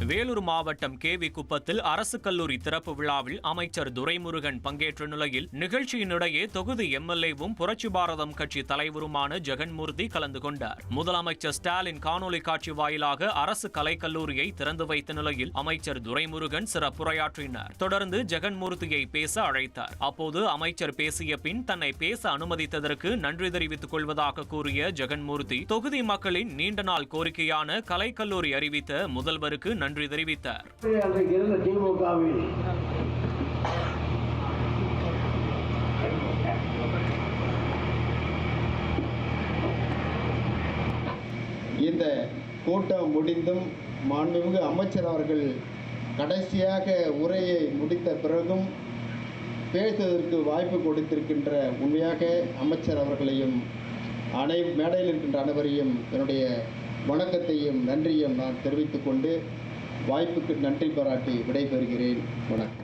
வேலூர் மாவட்டம் கேவி குப்பத்தில் அரசு கல்லூரி திறப்பு விழாவில் அமைச்சர் துரைமுருகன் பங்கேற்ற நிலையில் நிகழ்ச்சியினிடையே தொகுதி எம்எல்ஏவும் புரட்சி பாரதம் கட்சி தலைவருமான ஜெகன்மூர்த்தி கலந்து கொண்டார். முதலமைச்சர் ஸ்டாலின் காணொலி காட்சி வாயிலாக அரசு கலைக்கல்லூரியை திறந்து வைத்த நிலையில் அமைச்சர் துரைமுருகன் சிறப்புரையாற்றினார். தொடர்ந்து ஜெகன்மூர்த்தியை பேச அழைத்தார். அப்போது அமைச்சர் பேசிய பின் தன்னை பேச அனுமதித்ததற்கு நன்றி தெரிவித்துக் கொள்வதாக கூறிய ஜெகன்மூர்த்தி தொகுதி மக்களின் நீண்ட நாள் கோரிக்கையான கலைக்கல்லூரி அறிவித்த முதல்வருக்கு நன்றி தெரிவித்தார். இந்த கூட்டம் முடிந்தும் மாண்புமிகு அமைச்சர் அவர்கள் கடைசியாக உரையை முடித்த பிறகும் பேசுவதற்கு வாய்ப்பு கொடுத்திருக்கின்ற உண்மையாக அமைச்சர் அவர்களையும் மேடையில் இருக்கின்ற அனைவரையும் என்னுடைய வணக்கத்தையும் நன்றியும் நான் தெரிவித்துக் கொண்டு வாய்ப்புக்கு நன்றி பாராட்டி விடைபெறுகிறேன். வணக்கம்.